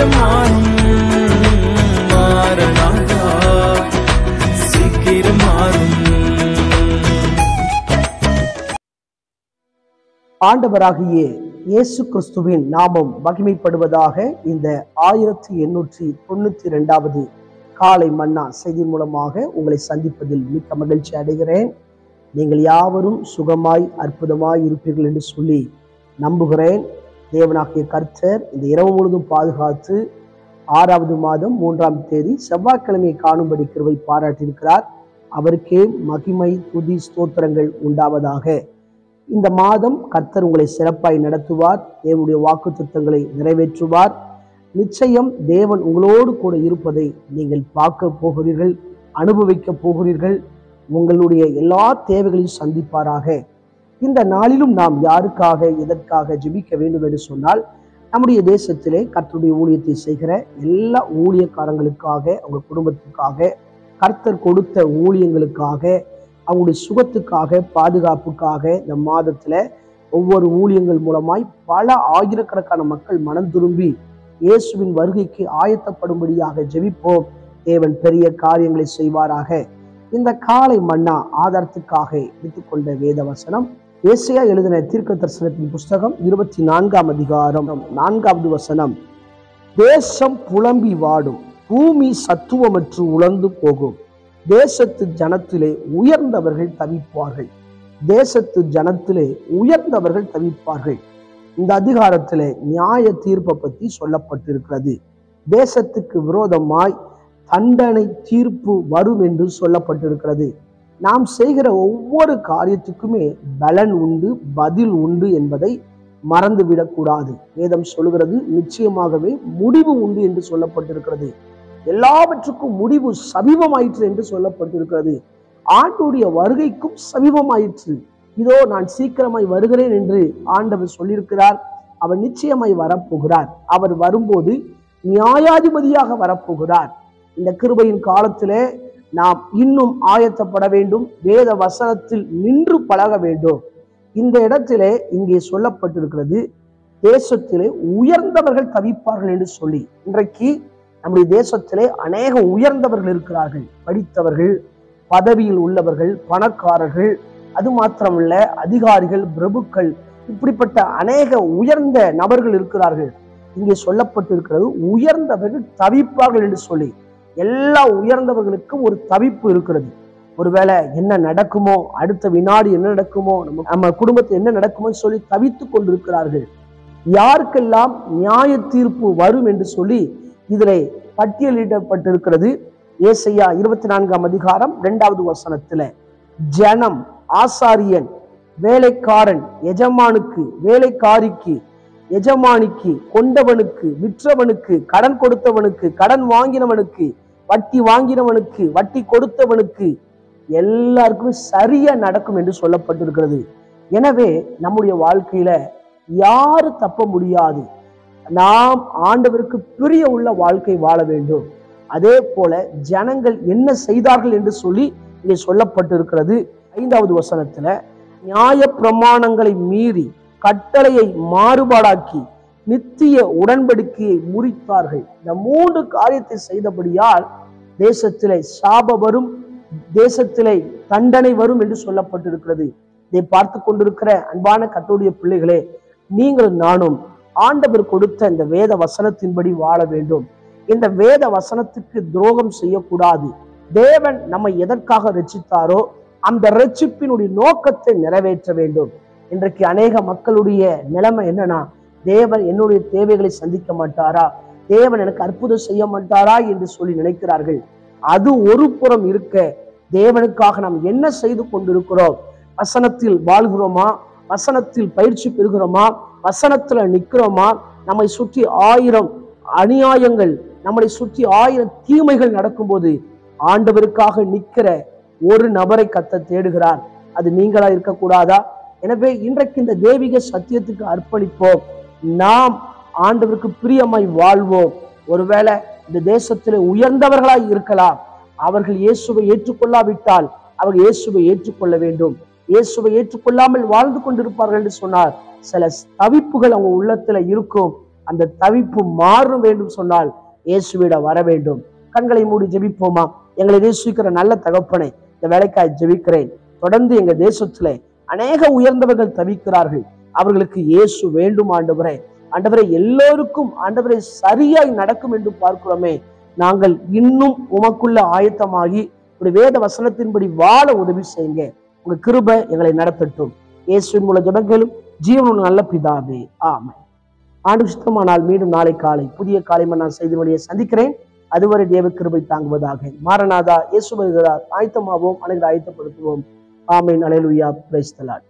சீக்கிரம் மாறனாதா, சீக்கிரம் மாறும். ஆண்டவராகிய இயேசு கிறிஸ்துவின் நாமம் மகிமைப்படுவதாக. இந்த 1892வது காலை மன்னா செய்தி மூலமாக உங்களை சந்திப்பதில் மிக்க மகிழ்ச்சி அடைகிறேன். நீங்கள் யாவரும் சுகமாய் அற்புதமாய் இருப்பீர்கள் என்று சொல்லி நம்புகிறேன். தேவனாகிய கர்த்தர் இந்த இரவு முழுதும் பாதுகாத்து 6வது மாதம் 3ஆம் தேதி செவ்வாய்க்கிழமையை காணும்படி கிருபை பாராட்டியிருக்கிறார். அவருக்கே மகிமை துதி ஸ்தோத்திரங்கள் உண்டாவதாக. இந்த மாதம் கர்த்தர் உங்களை சிறப்பாய் நடத்துவார். தேவனுடைய வாக்குத்தத்தங்களை நிறைவேற்றுவார். நிச்சயம் தேவன் உங்களோடு கூட இருப்பதை நீங்கள் பார்க்க போகிறீர்கள், அனுபவிக்க போகிறீர்கள். உங்களுடைய எல்லா தேவைகளையும் சந்திப்பாராக. இந்த நாளிலும் நாம் யாருக்காக எதற்காக ஜெபிக்க வேண்டும் என்று சொன்னால், நம்முடைய தேசத்திலே கர்த்தருடைய ஊழியத்தை செய்கிற எல்லா ஊழியக்காரங்களுக்காக, அவங்க குடும்பத்துக்காக, கர்த்தர் கொடுத்த ஊழியங்களுக்காக, அவங்களுடைய சுகத்துக்காக, பாதுகாப்புக்காக இந்த மாதத்துல ஒவ்வொரு ஊழியங்கள் மூலமாய் பல ஆயிரக்கணக்கான மக்கள் மனம் திரும்பி இயேசுவின் வருகைக்கு ஆயத்தப்படும்படியாக ஜெபிப்போம். தேவன் பெரிய காரியங்களை செய்வாராக. இந்த காலை மன்னா ஆதாரத்துக்காக எடுத்துக்கொண்ட வேத வசனம் ஏசாயா எழுதின தீர்க்க தரிசனத்தின் புஸ்தகம் 24ஆம் அதிகாரம் 4வது வசனம். தேசம் புலம்பி வாடும், பூமி சத்துவமற்று உலர்ந்து போகும், தேசத்து ஜனத்திலே உயர்ந்தவர்கள் தவிப்பார்கள். தேசத்து ஜனத்திலே உயர்ந்தவர்கள் தவிப்பார்கள். இந்த அதிகாரத்திலே நியாய தீர்ப்பை பற்றி சொல்லப்பட்டிருக்கிறது. தேசத்துக்கு விரோதமாய் தண்டனை தீர்ப்பு வரும் என்று சொல்லப்பட்டிருக்கிறது. நாம் செய்கிற ஒவ்வொரு காரியத்துக்குமே பலன் உண்டு, பதில் உண்டு என்பதை மறந்துவிடக்கூடாது. வேதம் சொல்லுகிறது, நிச்சயமாகவே முடிவு உண்டு என்று சொல்லப்பட்டிருக்கிறது. எல்லாவற்றுக்கும் முடிவு சமீபமாயிற்று என்று சொல்லப்பட்டிருக்கிறது. ஆண்டுடைய வருகைக்கும் சமீபமாயிற்று. இதோ நான் சீக்கிரமாய் வருகிறேன் என்று ஆண்டவர் சொல்லியிருக்கிறார். அவர் நிச்சயமாய் வரப்போகிறார். அவர் வரும்போது நியாயாதிபதியாக வரப்போகிறார். இந்த கிருபையின் காலத்திலே நாம் இன்னும் ஆயத்தப்பட வேண்டும். வேத வசனத்தில் நின்று பழக வேண்டும். இந்த இடத்திலே இங்கே சொல்லப்பட்டிருக்கிறது, தேசத்திலே உயர்ந்தவர்கள் தவிப்பார்கள் என்று சொல்லி. இன்றைக்கு நம்முடைய தேசத்திலே அநேக உயர்ந்தவர்கள் இருக்கிறார்கள். படித்தவர்கள், பதவியில் உள்ளவர்கள், பணக்காரர்கள், அது மாத்திரமல்ல அதிகாரிகள், பிரபுக்கள், இப்படிப்பட்ட அநேக உயர்ந்த நபர்கள் இருக்கிறார்கள். இங்கே சொல்லப்பட்டிருக்கிறது உயர்ந்தவர்கள் தவிப்பார்கள் என்று சொல்லி. எல்லா உயர்ந்தவர்களுக்கும் ஒரு தவிப்பு இருக்கிறது. ஒருவேளை என்ன நடக்குமோ, அடுத்த வினாடி என்ன நடக்குமோ, நம்ம குடும்பத்தில் என்ன நடக்குமோ சொல்லி தவித்து கொண்டிருக்கிறார்கள். யாருக்கெல்லாம் நியாய தீர்ப்பு வரும் என்று சொல்லி இதிலே பட்டியலிடப்பட்டிருக்கிறது. ஏசாயா 24ஆம் அதிகாரம் 2வது வசனத்துல, ஜனம், ஆசாரியன், வேலைக்காரன், எஜமானுக்கு, வேலைக்காரிக்கு, எஜமானிக்கு, கொண்டவனுக்கு, விற்றவனுக்கு, கடன் கொடுத்தவனுக்கு, கடன் வாங்கினவனுக்கு, வட்டி வாங்கினவனுக்கு, வட்டி கொடுத்தவனுக்கு, எல்லாருக்குமே சரியா நடக்கும் என்று சொல்லப்பட்டிருக்கிறது. எனவே நம்முடைய வாழ்க்கையில யாரு தப்ப முடியாது. நாம் ஆண்டவருக்கு பிரிய உள்ள வாழ்க்கை வாழ வேண்டும். அதே போல ஜனங்கள் என்ன செய்தார்கள் என்று சொல்லி இங்கே சொல்லப்பட்டிருக்கிறது. 5வது வசனத்துல, நியாய பிரமாணங்களை மீறி கட்டளையை மாறுபாடாக்கி நித்திய உடன்படிக்கையை முறித்தார்கள். இந்த 3 காரியத்தை செய்தபடியால் தேசத்திலே சாபம் வரும், தேசத்திலே தண்டனை வரும் என்று சொல்லப்பட்டிருக்கிறது. இதை பார்த்து கொண்டிருக்கிற அன்பான கர்த்தருடைய பிள்ளைகளே, நீங்களும் நானும் ஆண்டவர் கொடுத்த இந்த வேத வசனத்தின்படி வாழ வேண்டும். இந்த வேத வசனத்துக்கு துரோகம் செய்யக்கூடாது. தேவன் நம்மை எதற்காக ரட்சித்தாரோ அந்த ரட்சிப்பினுடைய நோக்கத்தை நிறைவேற்ற வேண்டும். இன்றைக்கு அநேக மக்களுடைய நிலைமை என்னன்னா, தேவன் என்னுடைய தேவைகளை சந்திக்க மாட்டாரா, தேவன் எனக்கு அற்புதம் செய்ய மாட்டாரா என்று சொல்லி நினைக்கிறார்கள். அது ஒரு புறம் இருக்க, தேவனுக்காக நாம் என்ன செய்து கொண்டிருக்கிறோம்? வசனத்தில் வாழ்கிறோமா? வசனத்தில் பயிற்சி பெறுகிறோமா? வசனத்துல நிற்கிறோமா? நம்மை சுற்றி 1000 அநியாயங்கள், நம்மை சுற்றி 1000 தீமைகள் நடக்கும்போது ஆண்டவருக்காக நிற்கிற ஒரு நபரை கர்த்தர் தேடுகிறார். அது நீங்களா இருக்கக்கூடாதா? எனவே இன்றைக்கு இந்த தெய்வீக சத்தியத்துக்கு அர்ப்பணிப்போம். நாம் ஆண்டவருக்கு பிரியமாய் வாழ்வோம். ஒருவேளை இந்த தேசத்திலே உயர்ந்தவர்களாய் இருக்கலாம். அவர்கள் இயேசுவை ஏற்றுக்கொள்ளாவிட்டால் அவர்கள் இயேசுவை ஏற்றுக்கொள்ள வேண்டும். இயேசுவை ஏற்றுக்கொள்ளாமல் வாழ்ந்து கொண்டிருப்பார்கள் என்று சொன்னார். சில தவிப்புகள் அவங்க உள்ளத்துல இருக்கும். அந்த தவிப்பு மாற வேண்டும் சொன்னால் இயேசுவிட வர வேண்டும். கண்களை மூடி ஜெபிப்போமா? எங்களை நேசிக்கிற நல்ல தகப்பனே, இந்த வேலைக்காய் ஜெபிக்கிறேன். தொடர்ந்து எங்க தேசத்துல அநேக உயர்ந்தவர்கள் தவிக்கிறார்கள். அவர்களுக்கு இயேசு வேண்டும் ஆண்டவரே. ஆண்டவரே, எல்லோருக்கும் ஆண்டவரே சரியாய் நடக்கும் என்று பார்க்கிறோமே. நாங்கள் இன்னும் உமக்குள்ள ஆயத்தமாகி ஒரு வேத வசனத்தின்படி வாழ உதவி செய்யுங்க. உங்க கிருபை எங்களை நடத்தட்டும். இயேசுவின் மூலம் ஜெபங்களும் ஜீவனுள்ள நல்ல பிதாவே, ஆமென். ஆண்டு சுத்தமானால் மீண்டும் நாளை காலை புதிய காலை நான் செய்தி வழியை சந்திக்கிறேன். அதுவரை தேவ கிருபை தாங்குவதாக. மாரநாதா, இயேசு வருகிறார். ஆயத்தமாவோம், அனைவரும் ஆயத்தப்படுத்துவோம். ஆமென். அல்லேலூயா. Praise the Lord.